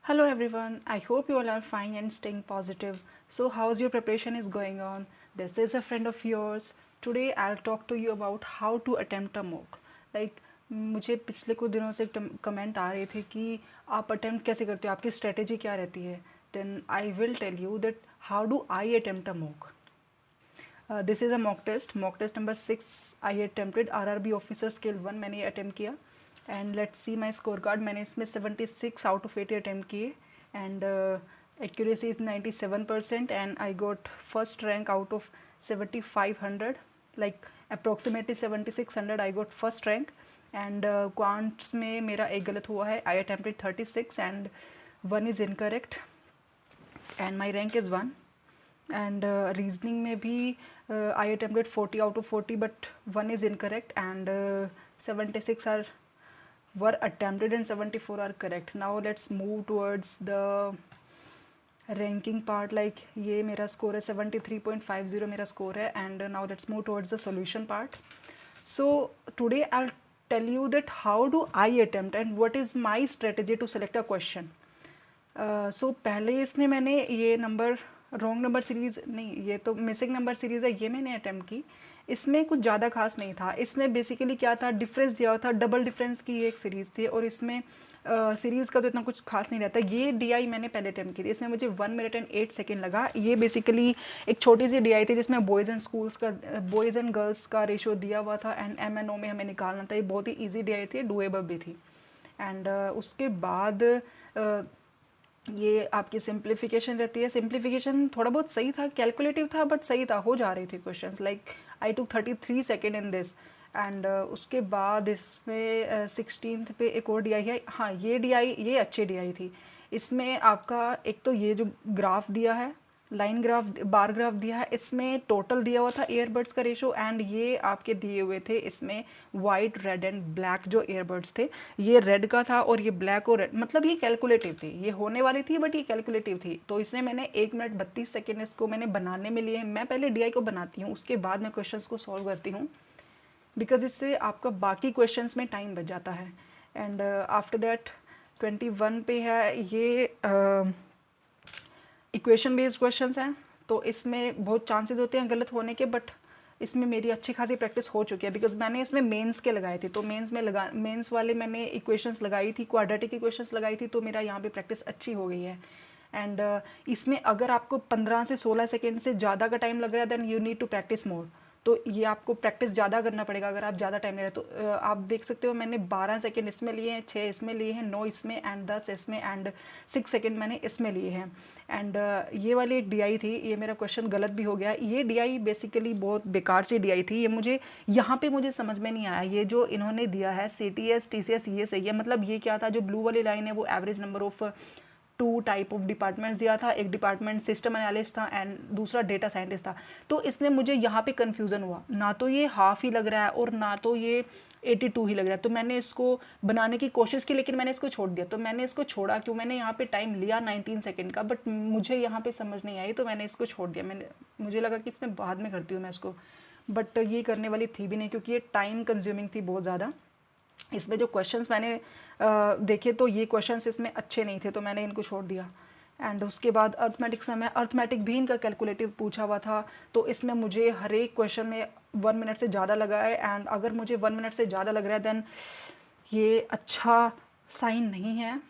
Hello everyone, I hope you all are fine and staying positive. So how's your preparation is going on? This is a friend of yours. Today I'll talk to you about how to attempt a mock. Like मुझे पिछले कुछ दिनों से comment आ रहे थे कि आप attempt कैसे करते हो, आपकी स्ट्रेटेजी क्या रहती है. Then I will tell you that how do I attempt a mock. This is a mock test number 6 I attempted. RRB officer scale 1 मैंने ये अटेम्प्ट किया. And let's see my score card. मैंने इसमें 76 out of 80 attempt किए. And accuracy is 97% and I got first rank out of 7500. Like approximately 7600 I got first rank. And quants में मेरा एक गलत हुआ है. I attempted 36 and 1 is incorrect and my rank is 1. And reasoning में भी I attempted 40 out of 40 but 1 is incorrect and 76 are were attempted and 74 are correct. Now let's move towards the ranking part. Like ये मेरा score है 73.50 मेरा score है. And now let's move towards the solution part. So today I'll tell you that how do I attempt and what is my strategy to select a question. So पहले इसमें मैंने ये number wrong number series नहीं, ये तो missing number series है, ये मैंने अटैम्प्ट की. इसमें कुछ ज़्यादा खास नहीं था. इसमें बेसिकली क्या था, डिफरेंस दिया हुआ था, डबल डिफरेंस की एक सीरीज़ थी और इसमें सीरीज़ का तो इतना कुछ खास नहीं रहता. ये डीआई मैंने पहले अटैम्प्ट की थी. इसमें मुझे 1 मिनट एंड 8 सेकेंड लगा. ये बेसिकली एक छोटी सी डीआई थी जिसमें बॉयज़ एंड गर्ल्स का रेशो दिया हुआ था एंड MNO में हमें निकालना था. ये बहुत ही ईजी डीआई थी, डूएबल भी थी. एंड उसके बाद ये आपकी सिंप्लीफिकेशन रहती है. सिंप्लीफिकेशन थोड़ा बहुत सही था, कैलकुलेटिव था बट सही था, हो जा रही थी questions. Like I to 33 second in this. And उसके बाद इसमें 16th पे एक और डीआई है. हाँ, ये डीआई ये अच्छी डीआई थी. इसमें आपका एक तो ये जो ग्राफ दिया है, लाइन ग्राफ बार ग्राफ दिया है, इसमें टोटल दिया हुआ था ईयरबड्स का रेशो. एंड ये आपके दिए हुए थे इसमें वाइट रेड एंड ब्लैक जो ईयरबड्स थे. ये रेड का था और ये ब्लैक और रेड, मतलब ये कैलकुलेटिव थी, ये होने वाली थी बट ये कैलकुलेटिव थी. तो इसमें मैंने 1 मिनट 32 सेकेंड इसको मैंने बनाने में लिए. मैं पहले डीआई को बनाती हूँ, उसके बाद मैं क्वेश्चन को सॉल्व करती हूँ, बिकॉज इससे आपका बाकी क्वेश्चन में टाइम बच जाता है. एंड आफ्टर दैट 21 पे है ये इक्वेशन बेस्ड क्वेश्चंस हैं. तो इसमें बहुत चांसेस होते हैं गलत होने के, बट इसमें मेरी अच्छी खासी प्रैक्टिस हो चुकी है बिकॉज मैंने इसमें मेंस के लगाए थे. तो मेंस वाले मैंने इक्वेशंस लगाई थी, क्वाड्रेटिक इक्वेशंस लगाई थी, तो मेरा यहाँ पे प्रैक्टिस अच्छी हो गई है. एंड इसमें अगर आपको 15 से 16 सेकेंड से ज़्यादा का टाइम लग रहा है then you need to practice more. तो ये आपको प्रैक्टिस ज़्यादा करना पड़ेगा अगर आप ज़्यादा टाइम ले रहे हैं. तो आप देख सकते हो मैंने 12 सेकेंड इसमें लिए हैं, 6 इसमें लिए हैं, 9 इसमें एंड 10 इसमें एंड 6 सेकेंड मैंने इसमें लिए हैं. एंड ये वाली एक डीआई थी, ये मेरा क्वेश्चन गलत भी हो गया. ये डीआई बेसिकली बहुत बेकार सी डीआई थी. ये मुझे यहाँ पे मुझे समझ में नहीं आया. ये जो इन्होंने दिया है CTS TCS ये सही है, मतलब ये क्या था, जो ब्लू वाली लाइन है वो average number of 2 type of departments दिया था. एक डिपार्टमेंट सिस्टम एनालिस्ट था एंड दूसरा डेटा साइंटिस्ट था. तो इसमें मुझे यहाँ पे कन्फ्यूज़न हुआ, ना तो ये हाफ ही लग रहा है और ना तो ये 82 ही लग रहा है. तो मैंने इसको बनाने की कोशिश की लेकिन मैंने इसको छोड़ दिया. तो मैंने इसको छोड़ा क्यों, मैंने यहाँ पे टाइम लिया 19 सेकेंड का बट मुझे यहाँ पे समझ नहीं आई तो मैंने इसको छोड़ दिया. मुझे लगा कि इसमें बाद में करती हूँ मैं इसको, बट ये करने वाली थी भी नहीं क्योंकि ये टाइम कंज्यूमिंग थी बहुत ज़्यादा. इसमें जो क्वेश्चंस मैंने देखे तो ये क्वेश्चंस इसमें अच्छे नहीं थे तो मैंने इनको छोड़ दिया. एंड उसके बाद अर्थमेटिक भी इनका कैलकुलेटिव पूछा हुआ था. तो इसमें मुझे हर एक क्वेश्चन में 1 मिनट से ज़्यादा लगा है. एंड अगर मुझे 1 मिनट से ज़्यादा लग रहा है देन ये अच्छा साइन नहीं है,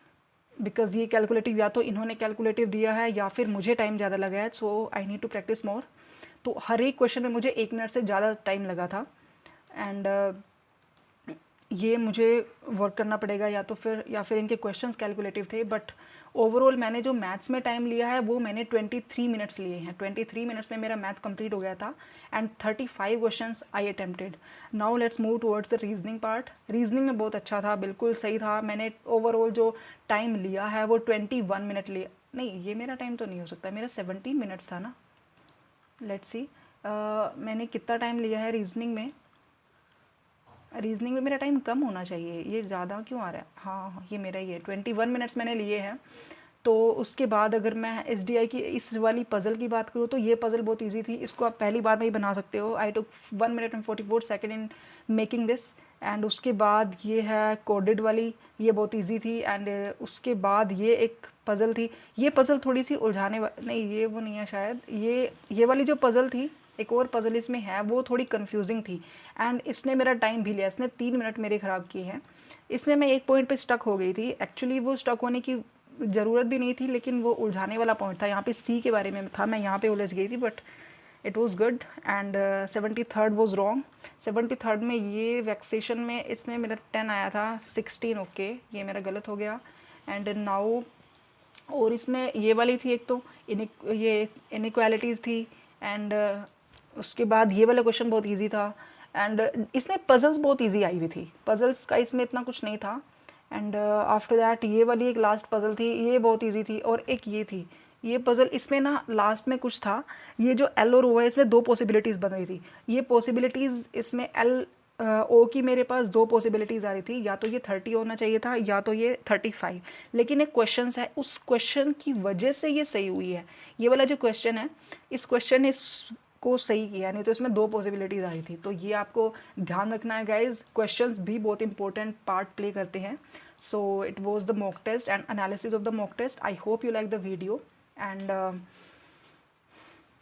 बिकॉज ये कैलकुलेटिव या तो इन्होंने कैलकुलेटिव दिया है या फिर मुझे टाइम ज़्यादा लगा है. So I need to practice more. तो हर एक क्वेश्चन में मुझे 1 मिनट से ज़्यादा टाइम लगा था. एंड ये मुझे वर्क करना पड़ेगा या फिर इनके क्वेश्चंस कैलकुलेटिव थे. बट ओवरऑल मैंने जो मैथ्स में टाइम लिया है वो मैंने 23 मिनट्स लिए हैं. 23 मिनट्स में मेरा मैथ कंप्लीट हो गया था and 35 questions I attempted. Now let's move towards the reasoning part. Reasoning में बहुत अच्छा था, बिल्कुल सही था. मैंने ओवरऑल जो टाइम लिया है वो 21 मिनट लिया. नहीं, ये मेरा टाइम तो नहीं हो सकता, मेरा 17 मिनट्स था ना. लेट्स सी मैंने कितना टाइम लिया है रीजनिंग में. रीजनिंग में मेरा टाइम कम होना चाहिए, ये ज़्यादा क्यों आ रहा है. हाँ, ये मेरा ही है, 21 मिनट्स मैंने लिए हैं. तो उसके बाद अगर मैं SDI की इस वाली पज़ल की बात करूँ तो ये पज़ल बहुत इजी थी, इसको आप पहली बार में ही बना सकते हो. आई टुक 1 minute and 44 second in making this and उसके बाद ये है कोडेड वाली, ये बहुत इजी थी। एंड उसके बाद ये एक पज़ल थी, ये पज़ल थोड़ी सी उलझाने नहीं, ये वो नहीं है शायद, ये वाली जो पज़ल थी, एक और पज़ल इसमें है, वो थोड़ी कंफ्यूजिंग थी एंड इसने मेरा टाइम भी लिया, इसने 3 मिनट मेरे ख़राब किए हैं। इसमें मैं एक पॉइंट पे स्टक हो गई थी, एक्चुअली वो स्टक होने की ज़रूरत भी नहीं थी, लेकिन वो उलझाने वाला पॉइंट था, यहाँ पे सी के बारे में था, मैं यहाँ पे उलझ गई थी, but it was good. And 73rd was wrong. 73rd में ये वैक्सेशन में इसमें मेरा 10 आया था, 16 ओके, ये मेरा गलत हो गया। एंड नाउ और इसमें ये वाली थी एक तो ये इनइक्वालिटीज़ थी। एंड उसके बाद ये वाला क्वेश्चन बहुत इजी था। एंड इसमें पजल्स बहुत इजी आई हुई थी, पजल्स का इसमें इतना कुछ नहीं था। एंड आफ्टर दैट ये वाली एक लास्ट पजल थी, ये बहुत इजी थी। और एक ये थी, ये पजल, इसमें ना लास्ट में कुछ था, ये जो एल और ओ है इसमें 2 पॉसिबिलिटीज़ बन रही थी। ये पॉसिबिलिटीज़ इसमें एल ओ की मेरे पास 2 पॉसिबिलिटीज़ आ रही थी, या तो ये 30 होना चाहिए था या तो ये 35। लेकिन एक क्वेश्चन है, उस क्वेश्चन की वजह से ये सही हुई है। ये वाला जो क्वेश्चन है, इस क्वेश्चन ने को सही किया, नहीं तो इसमें 2 पॉसिबिलिटीज़ आ रही थी। तो ये आपको ध्यान रखना है गाइज, क्वेश्चंस भी बहुत इंपॉर्टेंट पार्ट प्ले करते हैं। So it was the mock test and analysis of the mock test. I hope you like the video and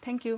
thank you.